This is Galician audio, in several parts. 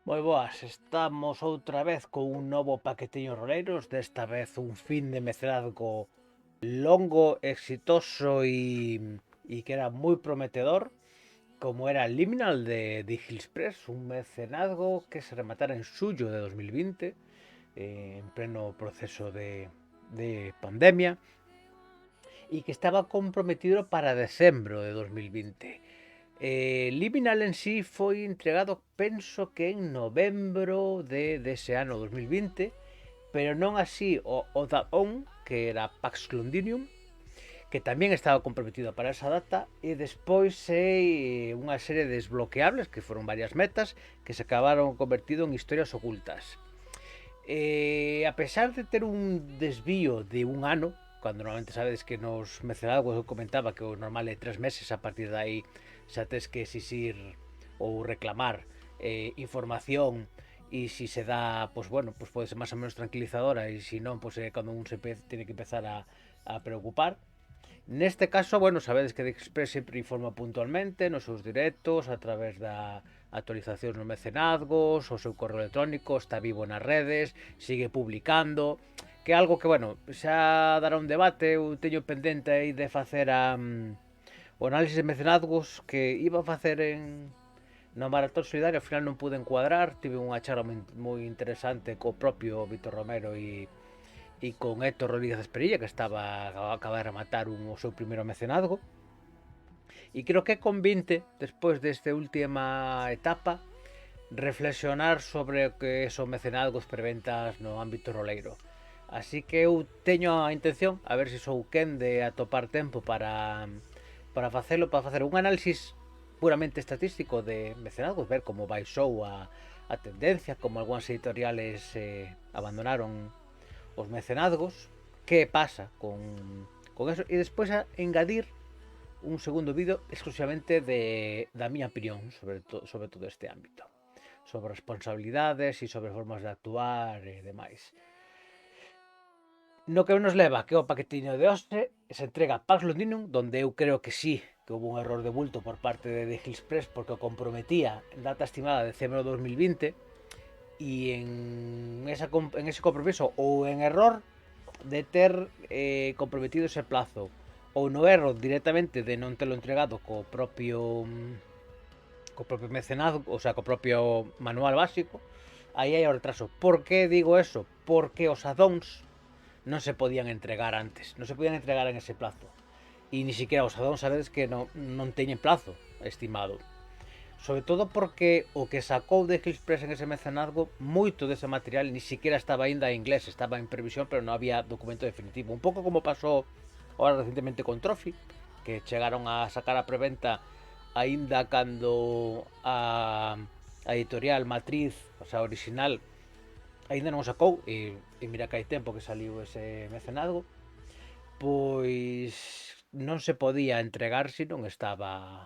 Moi boas, estamos outra vez con un novo paquetiño roleiros, desta vez un fin de mecenazgo longo, exitoso e que era moi prometedor, como era Liminal de Hillspress, un mecenazgo que se rematara en xullo de 2020, en pleno proceso de pandemia, e que estaba comprometido para decembro de 2020. Liminal en sí foi entregado, penso que en novembro dese ano 2020, pero non así o da ON, que era Pax Londinium, que tamén estaba comprometido para esa data, e despois unha serie de desbloqueables, que foron varias metas, que se acabaron convertido en historias ocultas. A pesar de ter un desvío de un ano, cando normalmente sabedes que nos mecenazgos eu comentaba que o normal é 3 meses, a partir de aí xa tes que exixir ou reclamar información, e si se dá, pues bueno, pues pode ser máis ou menos tranquilizadora, e si non, pues cando un se tiene que empezar a preocupar. Neste caso, bueno, sabedes que The Express sempre informa puntualmente nos seus directos, a través da actualizacións no mecenazgos, o seu correo electrónico, está vivo nas redes, sigue publicando, que é algo que, bueno, xa dará un debate, eu teño pendente aí de facer o análisis de mecenazgos que iba a facer no Maratón Solidario, ao final non pude encuadrar, tive unha charla moi interesante co propio Víctor Romero e con Héctor Rodríguez Esperilla, que estaba a acabar de matar o seu primeiro mecenazgo. E creo que convinte, despois desta última etapa, reflexionar sobre o que son mecenazgos preventas no ámbito roleiro. Así que eu teño a intención, a ver se sou quen de atopar tempo para facelo, para facer un análisis puramente estatístico de mecenazgos, ver como baixou a tendencia, como algunhas editoriales abandonaron os mecenazgos, que pasa con eso, e despois a engadir un segundo vídeo exclusivamente da miña opinión sobre todo este ámbito, sobre responsabilidades e sobre formas de actuar e demais. No que nos leva, que é o paquetiño de hoxe, se entrega Pax Londinium, donde eu creo que sí, que houve un error de bulto por parte de Hillspress, porque o comprometía en data estimada de decembro de 2020, e en ese compromiso ou en error de ter comprometido ese plazo, ou no erro directamente de non telo entregado co propio mecenazgo, o sea, co propio manual básico, aí hai o retraso. Por que digo eso? Porque os addons non se podían entregar antes, non se podían entregar en ese plazo. E ni siquiera os addons sabedes que non teñen plazo estimado. Sobre todo porque o que sacou de Hillspress en ese mecenazgo, moito dese material ni siquiera estaba aínda en inglés, estaba en previsión, pero non había documento definitivo. Un pouco como pasou ahora recentemente con Trophy, que chegaron a sacar a preventa aínda cando a editorial matriz, o sea, original, aínda non o sacou, e mira que hai tempo que saliu ese mecenazgo, pois non se podía entregar se non estaba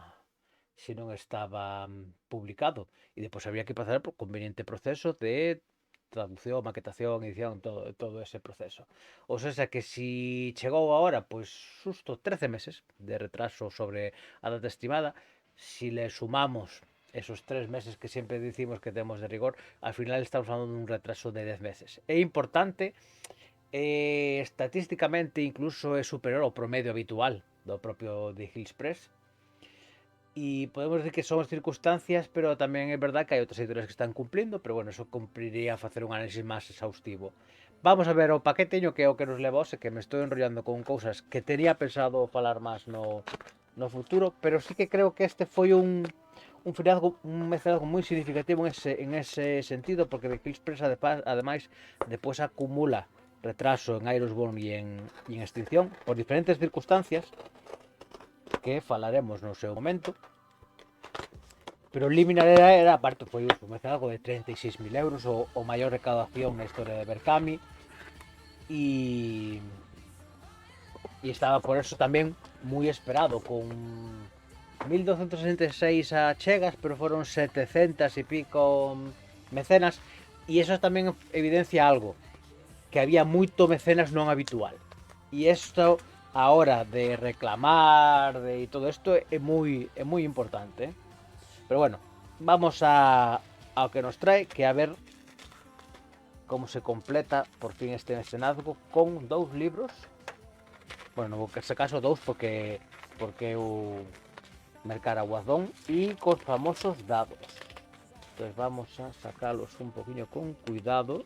publicado, e depois había que pasar por conveniente proceso de traducción, maquetación, edición, todo ese proceso. O sea que si chegou agora, pois xusto 13 meses de retraso sobre a data estimada, si le sumamos esos 3 meses que sempre dicimos que temos de rigor, al final estamos falando dun retraso de 10 meses. É importante, estatísticamente incluso é superior ao promedio habitual do propio de Hillspress, y podemos decir que son circunstancias, pero tamén é verdad que hai outras editoriales que están cumplindo, pero bueno, eso cumpliría facer un análisis máis exhaustivo. Vamos a ver o paqueteño, que é o que nos leva hoxe, que me estou enrollando con cousas que tenía pensado falar máis no futuro, pero sí que creo que este foi un mecenazgo moi significativo en ese sentido, porque de Hillspress ademais depois acumula retraso en Ironborn e en Extinción por diferentes circunstancias que falaremos no seu momento. Pero Liminal era aparte, foi un mecenazgo de 36.000 euros, o maior recaudación na historia de Berkami, e estaba por eso tamén moi esperado, con 1266 achegas, pero foron 700 e pico mecenas, e eso tamén evidencia algo, que había moito mecenas non habitual, e isto a hora de reclamar e todo isto é moi importante, Pero bueno, vamos ao que nos trae, que a ver como se completa por fin este mecenazgo con 2 libros. Bueno, no este caso 2 porque eu mercara Guazón e cos famosos dados. Entonces vamos a sacarlos un poquillo con cuidado.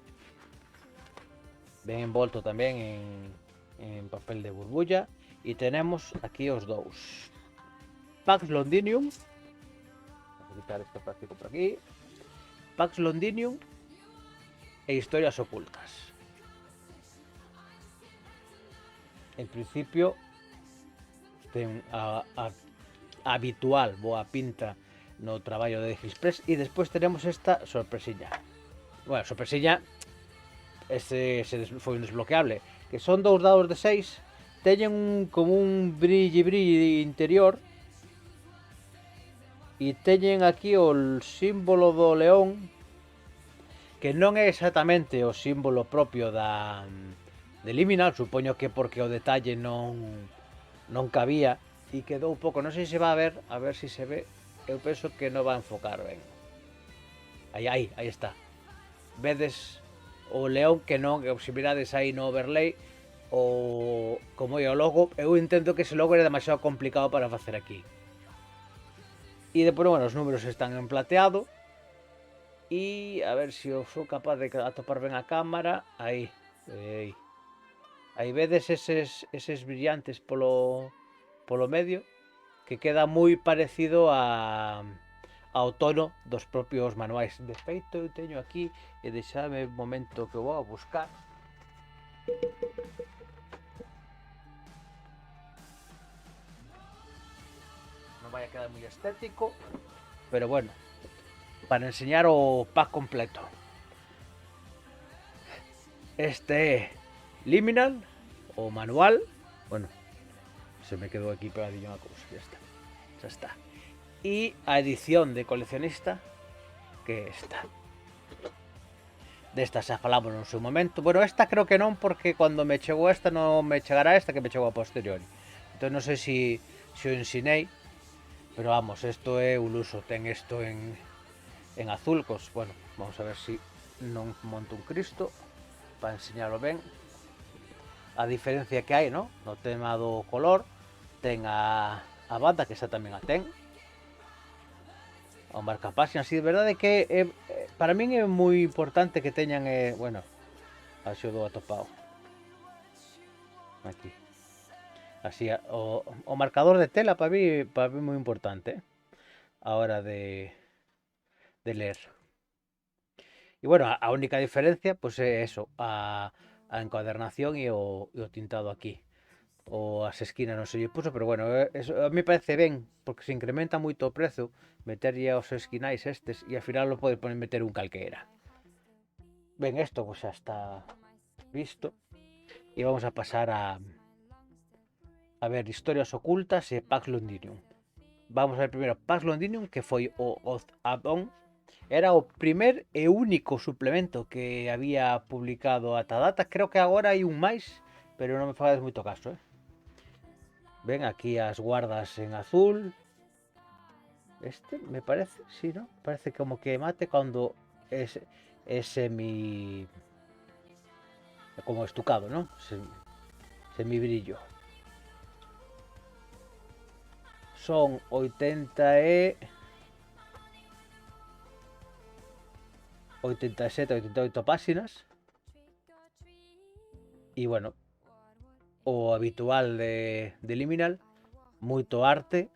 Ben envolto tamén en papel de burbulla. E tenemos aquí os 2 Pax Londinium. Vamos a quitar este plástico por aquí. Pax Londinium e Historias Ocultas. En principio ten a habitual boa pinta no traballo de Express. E despois tenemos esta sorpresiña. Bueno, sorpresiña, ese foi un desbloqueable, que son 2 dados de 6, teñen como un brilli interior e teñen aquí o símbolo do león, que non é exactamente o símbolo propio de Liminal, supoño que porque o detalle non cabía e quedou pouco, non sei se va a ver se se ve, eu penso que non va a enfocar ben. Aí está. Vedes o león que non, se mirades aí no overlay, o como é o logo, eu entendo que ese logo era demasiado complicado para facer aquí. E depois, bueno, os números están en plateado. E a ver se eu sou capaz de atopar ben a cámara. Aí vedes eses brillantes polo medio, que queda moi parecido ao tono dos propios manuais. De feito, eu teño aquí, e deixadme un momento que vou a buscar. Non vai a quedar moi estético, pero bueno, para enseñar o pack completo. Este é Liminal, o manual. Bueno, se me quedou aquí pegadillo unha cousa, xa está. E a edición de coleccionista, que é esta. Desta xa falamos no seu momento. Bueno, esta creo que non, porque cando me chegou esta non me chegará esta, que me chegou a posteriori. Entón non sei se o ensinei, pero vamos, isto é un uso. Ten isto en azul, cos, bueno, vamos a ver se non monto un Cristo para enseñarlo ben. A diferencia que hai, no tema do color, ten a banda, que esa tamén a ten, o marcapáxinas. E de verdade que para min é moi importante que teñan, bueno, así o do atopado aquí, así o marcador de tela para mí é moi importante a hora de ler. E bueno, a única diferencia pois é eso, a encuadernación e o tintado aquí. O as esquinas non se lle puso, pero bueno, eso a mí parece ben, porque se incrementa moito o prezo meterlle aos esquinais estes, e ao final lo pode meter un calqueira. Ben, isto pues xa está visto, e vamos a pasar a ver Historias Ocultas e Pax Londinium. Vamos a ver primeiro Pax Londinium, que foi o add-on. Era o primer e único suplemento que había publicado ata data. Creo que agora hai un máis, pero non me fagades moito caso, Ven aquí as guardas en azul. Este me parece, sí, ¿no? Parece como que mate cando es semi, como estucado, ¿no? Semi brillo. Son 87, 88 páxinas. E bueno, o habitual de Liminal, moito arte,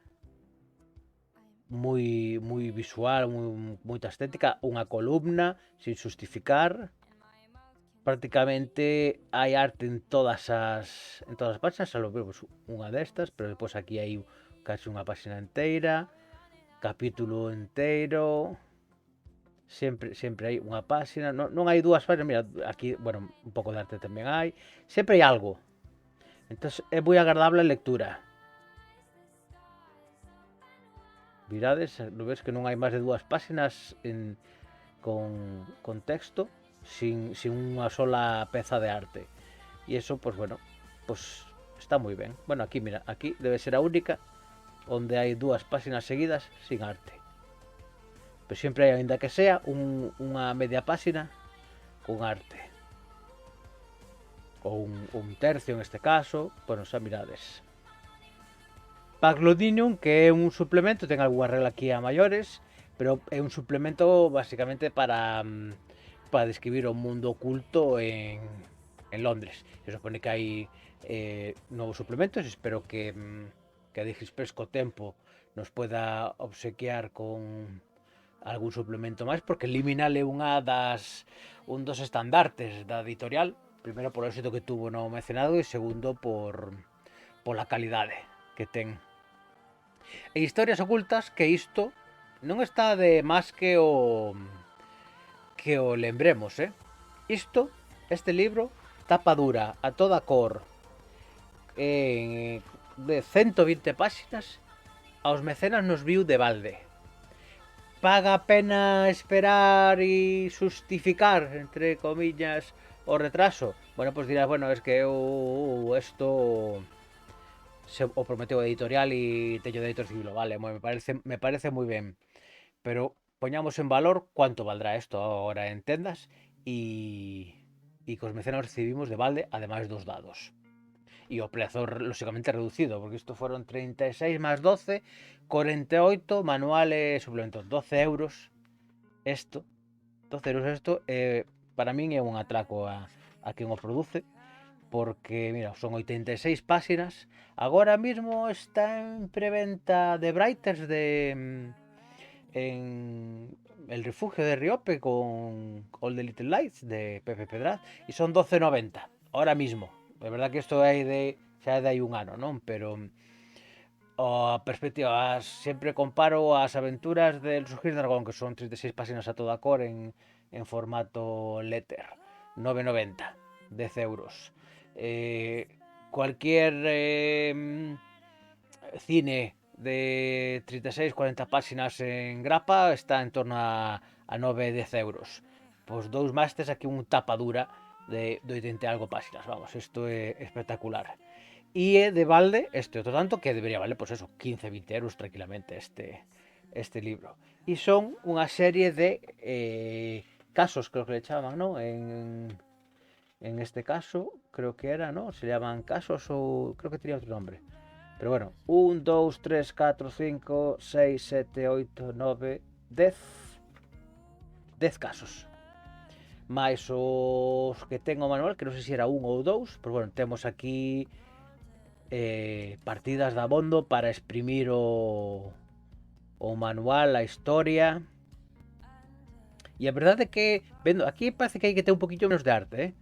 moi visual, moita estética, unha columna sin justificar. Prácticamente hai arte en todas as páxinas, salvo vemos unha destas, pero depois aquí hai casi unha páxina inteira, capítulo inteiro. Sempre hai unha páxina, non hai dúas páxinas, mira, aquí, bueno, un pouco de arte tamén hai, sempre hai algo. Entón é moi agradable a lectura. Mirades, non ves que non hai máis de 2 páxinas con texto, sin unha sola peza de arte. E iso, pues bueno, pues está moi ben. Bueno, aquí, mira, aquí debe ser a única onde hai 2 páxinas seguidas sin arte. pero sempre hai, ainda que sea, unha media páxina con arte. Ou un tercio en este caso, bueno, xa mirades. Paglodinium, que é un suplemento, ten algunha regla aquí a maiores, pero é un suplemento basicamente para describir o mundo oculto en Londres. Se supone que hai novos suplementos, espero que a Digiexpress co tempo nos poida obsequiar con algún suplemento máis, porque Liminal é un dos estandartes da editorial, primeiro polo éxito que tuvo no mecenado e segundo pola calidade que ten. E historias ocultas, que isto non está de máis que o lembremos, este libro, tapa dura, a toda cor, de 120 páxinas, aos mecenas nos viu de balde. Paga a pena esperar e justificar, entre comillas, o retraso? Bueno, pues dirás, bueno, es que esto o prometeu a editorial e teño dereito a recibilo, vale, me parece moi ben, pero poñamos en valor cuánto valdrá esto ahora en tendas e que os mecenas recibimos de balde, ademais dos dados. E o prezo, lógicamente, reducido, porque isto foron 36 máis 12, 48, manual e suplemento, 12 euros. Isto, 12 euros isto, para min é un atraco a quen o produce, porque, mira, son 86 páxinas. Agora mismo está en preventa de Writers en El Refugio de Riope con All the Little Lights de Pepe Pedraz e son 12,90 ahora mismo. É verdad que isto é xa é de hai un ano, non? Pero a perspectiva, sempre comparo as aventuras del Surgir Dragón, que son 36 páxinas a toda cor en formato letter, 9,90, 10 euros. Cualquier cine de 36, 40 páxinas en grapa está en torno a 9, 10 euros. Pois dous másters, aquí un tapadura de 80 algo páxinas, vamos, isto é espectacular. E é de balde outro tanto que debería valer, pois eso, 15, 20 euros tranquilamente este libro. E son unha serie de casos, creo que le chaman, ¿no? En este caso, creo que era, ¿no? Se llaman casos ou creo que tenía outro nombre. Pero bueno, 1, 2, 3, 4, 5, 6, 7, 8, 9, 10 casos. Mais os que ten o manual, que non sei se era 1 ou 2, pero bueno, temos aquí partidas de abondo para exprimir o manual, a historia. E a verdade é que, vendo, aquí parece que hai que ter un poquillo menos de arte,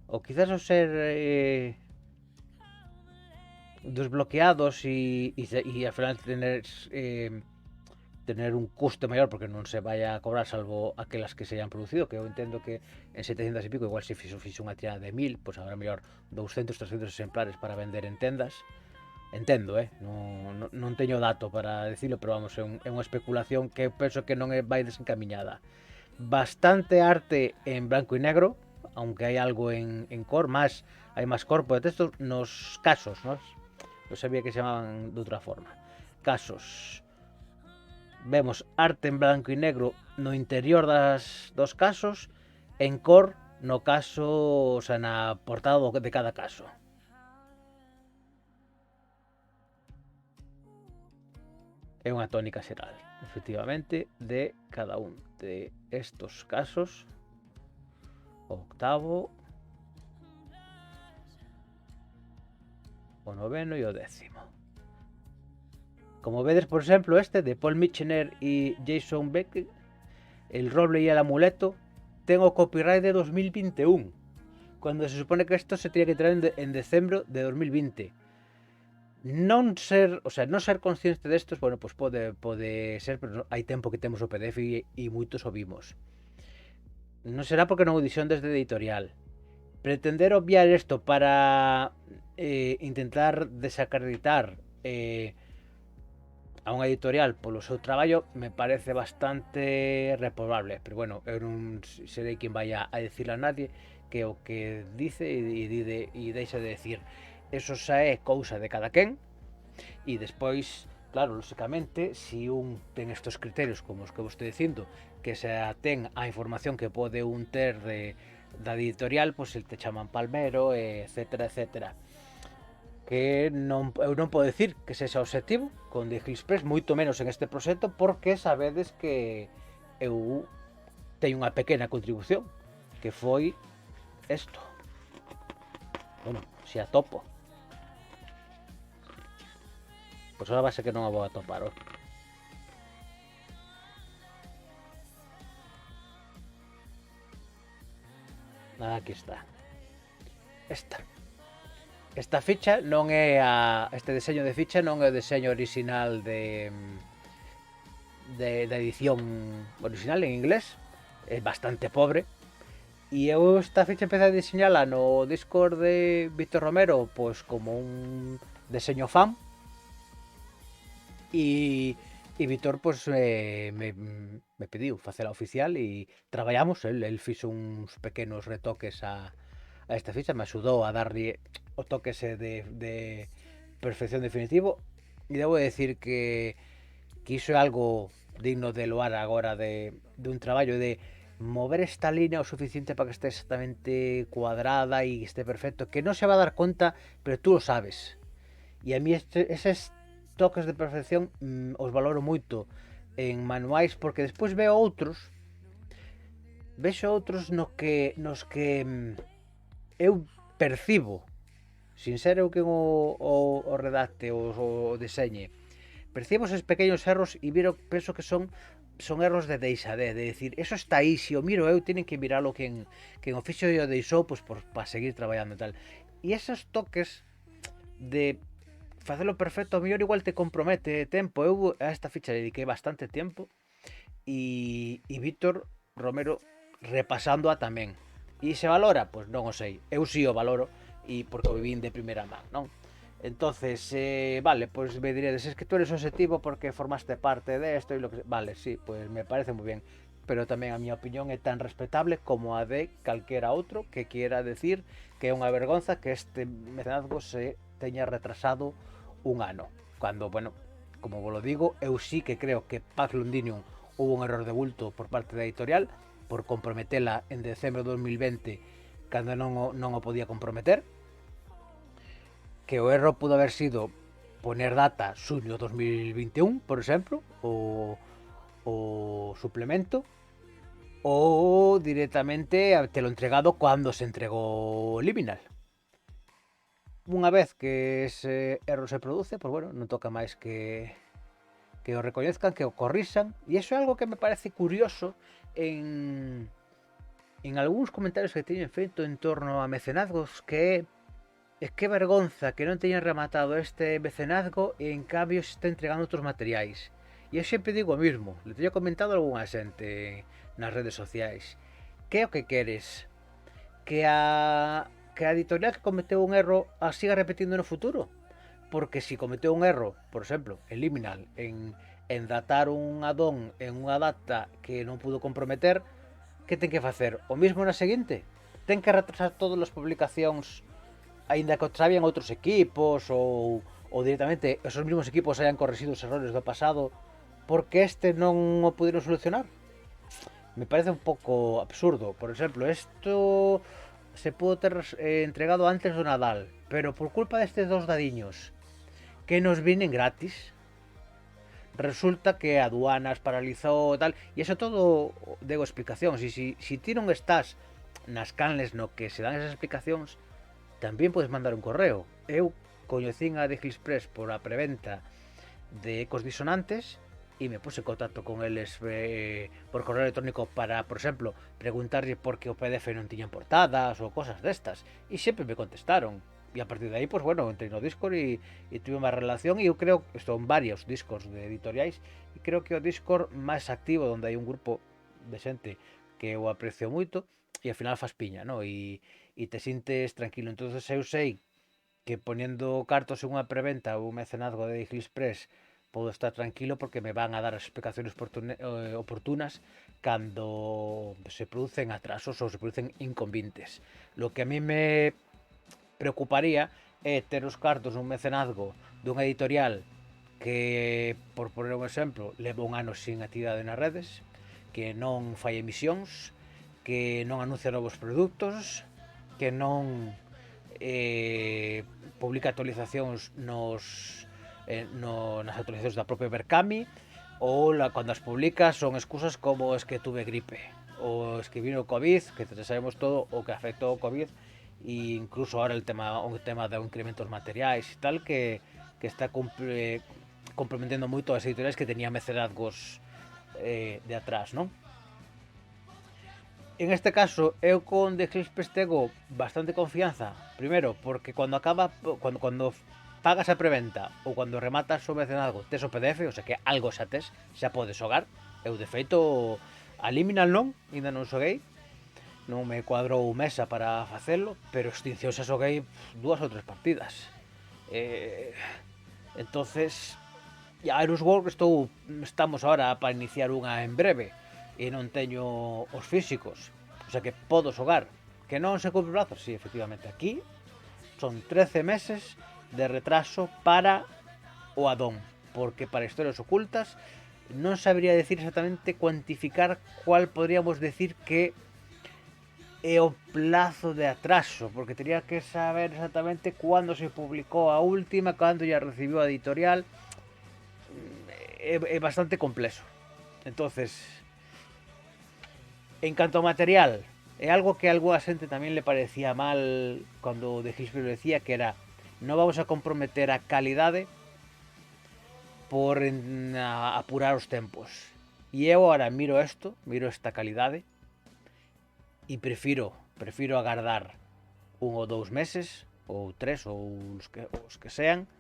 ou quizás o ser desbloqueados e ao final tener un custe maior porque non se vai a cobrar salvo aquelas que se hayan producido, que eu entendo que en 700 e pico igual se fixo unha tirada de 1000, pois agora mellor 200, 300 exemplares para vender en tendas. Entendo, non teño dato para decirlo, pero vamos, é unha especulación que penso que non vai desencamiñada. Bastante arte en branco e negro, aunque hai algo en cor, hai máis corpo de texto nos casos, non sabía que se chamaban de outra forma. Casos. Vemos arte en branco e negro no interior dos casos, en cor no caso, o sea, na portada de cada caso. É unha tónica xeral, efectivamente, de cada un de estos casos. O octavo, o noveno e o décimo. Como vedes, por exemplo, este de Paul Michener e Jason Beck, El roble e el amuleto, ten o copyright de 2021, cuando se supone que isto se tiene que traer en decembro de 2020. Non ser consciente destos, bueno, pues pode ser, pero hai tempo que temos o PDF e moitos o vimos. Non será porque non o dixon desde editorial. Pretender obviar isto para intentar desacreditar a unha editorial polo seu traballo me parece bastante reprobable, pero bueno, eu non serei quen vai a decirle a nadie que o que dice e deixa de decir. Eso xa é cousa de cada quen e despois Claro, lóxicamente, si un ten estes criterios como os que vos estou dicindo, que se ten a información que pode un ter da editorial, pois el te chaman palmero, etcétera, etcétera. Que non, eu non podo decir que sexa obxectivo con Digital Express, moito menos en este proxecto, porque sabedes que eu teño unha pequena contribución, que foi isto. Bueno, se atopo. Pois ahora vai ser que non a vou atopar, oh. Aquí está. Esta ficha non é este deseño de ficha non é o deseño original da edición original en inglés. É bastante pobre. E eu esta ficha empecé a diseñala no Discord de Víctor Romero, pois como un deseño fan. E Víctor pois me pediu facela oficial e traballamos, el fixo uns pequenos retoques a esta ficha, me axudou a darlle o toque ese de perfección definitivo, e debo decir que iso é algo digno de loar agora de un traballo de mover esta línea o suficiente para que este exactamente cuadrada e este perfecto, que non se va a dar conta, pero tú lo sabes. E a mí eses toques de perfección os valoro moito en manuais, porque despois vexo outros nos que eu percibo, sin ser eu que o redacte o deseñe, percibo esos pequeños erros e penso que son erros de deixadez, de decir, eso está aí, se o miro eu, tienen que miralo quen o fixo e o deixou, pois para seguir traballando e tal. E esos toques de facelo perfecto, ao mellor igual te compromete tempo. Eu a esta ficha dediquei bastante tempo e Víctor Romero repasándoa tamén. E se valora? Pois non o sei. Eu si o valoro e porque o vivín de primeira man, non? Entonces, vale, pues me dirías, es que tú eres objetivo porque formaste parte de esto y lo que... Vale, sí, pues me parece muy bien. Pero tamén a miña opinión é tan respetable como a de calquera outro que quiera decir que é unha vergonza que este mecenazgo se teña retrasado un ano. Cando, bueno, como vos lo digo, eu sí que creo que Pax Londinium hubo un error de bulto por parte da editorial por comprometela en decembro de 2020 cando non o podía comprometer, que o erro pudo haber sido poner data xuño 2021, por exemplo, o suplemento, ou directamente telo entregado cando se entregou Liminal. Unha vez que ese erro se produce, pois bueno, non toca máis que o recoñezcan, que o corrisan, e iso é algo que me parece curioso en algúns comentarios que teñen feito en torno a mecenazgos, que é que vergonza que non teñan rematado este mecenazgo e en cambio se está entregando outros materiais. E eu sempre digo o mismo, le teño comentado a algunha xente nas redes sociais. Que é o que queres? Que a editorial que cometeu un erro a siga repetindo no futuro? Porque se cometeu un erro, por exemplo, en Liminal, en datar un addon en unha data que non pudo comprometer, que ten que facer? O mismo na seguinte? Ten que retrasar todas as publicacións aínda que o trabian outros equipos ou directamente esos mesmos equipos hayan corregido os errores do pasado porque este non o puderon solucionar. Me parece un pouco absurdo. Por exemplo, isto se pudo ter entregado antes do Nadal, pero por culpa destes dos dadiños que nos vienen gratis, resulta que aduanas paralizou e tal, e eso todo dego explicacións, e si ti non estás nas canles no que se dan esas explicacións, tamén podes mandar un correo. Eu coñecín a Digital Express por a preventa de Ecos Disonantes e me puse en contacto con eles por correo electrónico para, por exemplo, preguntarlle por que o PDF non tiñan portadas ou cosas destas, e sempre me contestaron. E a partir de aí, pues bueno, entrei no Discord e tive unha relación, e eu creo que son varios Discords de editoriais, e creo que o Discord máis activo, onde hai un grupo de xente que eu aprecio moito, e ao final fas piña, no? E te sintes tranquilo. Entonces eu sei que poniendo cartos en unha preventa ou un mecenazgo de Digital Express podo estar tranquilo porque me van a dar as explicaciones oportunas cando se producen atrasos ou se producen inconvenientes. Lo que a mí me preocuparía é ter os cartos nun mecenazgo dunha editorial que, por poner un exemplo, leva un ano sin actividade nas redes, que non fai emisións, que non anuncia novos produtos, que non publica actualizacións nas actualizacións da propia Berkami, ou cando as publica son excusas como es que tuve gripe, ou es que vino o COVID, que te sabemos todo o que afectou o COVID, e incluso ahora o tema de incrementos materiais e tal, que está comprometendo moito as editoriais que tenían mecenazgos de atrás, non? En este caso, eu con The Clispes tengo bastante confianza. Primeiro, porque cuando pagas a preventa ou cando rematas o mecenazgo tes o PDF, o sea que algo xa tes, xa podes xogar. Eu, de feito, a Liminal non, ainda non xoguei. Non me cuadrou mesa para facelo, pero Extinción xa xoguei 2 ou 3 partidas. Entonces, e a Iris World estamos ahora para iniciar unha en breve e non teño os físicos, o sea que podo xogar. Que non se cumpre prazos? Sí, efectivamente, aquí son 13 meses de retraso para o addon, porque para historias ocultas non sabría decir exactamente cuantificar cuál podríamos decir que é o plazo de atraso, porque tería que saber exactamente cuándo se publicou a última, cando ya recibiu a editorial. É bastante complexo. Entonces, en canto a material, é algo que a alguna xente tamén le parecía mal cando de Gilsberg decía, que era non vamos a comprometer a calidade por apurar os tempos. E eu agora miro esta calidade e prefiro agardar 1 ou 2 meses ou 3 ou os que sean,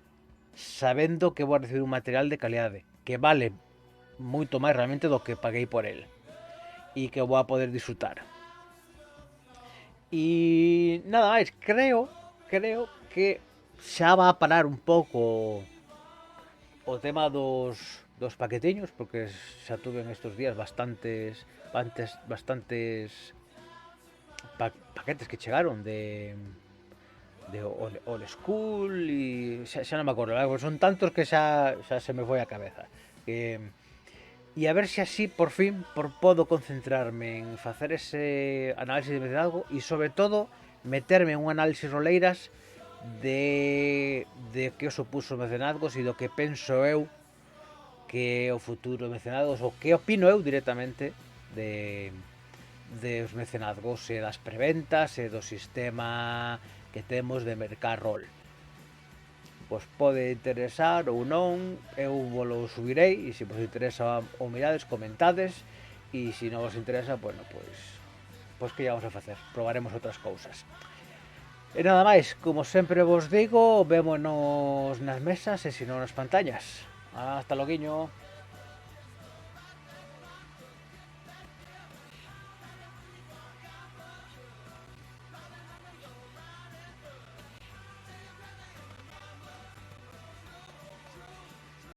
sabendo que vou a recibir un material de calidade que vale moito máis realmente do que paguei por el e que vou a poder disfrutar. E nada máis, creo que xa va a parar un pouco o tema dos paquetiños, porque xa tuve en estos días bastantes paquetes que chegaron de Old School e xa non me acordo, son tantos que xa se me foi a cabeza. E a ver se así por fin podo concentrarme en facer ese análisis de mecenazgo e sobre todo meterme en un análisis roleiras de que o supuso mecenazgos e do que penso eu que é o futuro de mecenazgos, ou que opino eu directamente de os mecenazgos e das preventas e do sistema que temos de mercar rol. Pois pode interesar ou non, eu volo subirei, e se vos interesa ou mirades, comentades, e se non vos interesa, bueno, pois que vamos a facer, probaremos outras cousas. E nada máis, como sempre vos digo, vémonos nas mesas e se non nas pantallas. Hasta loguiño.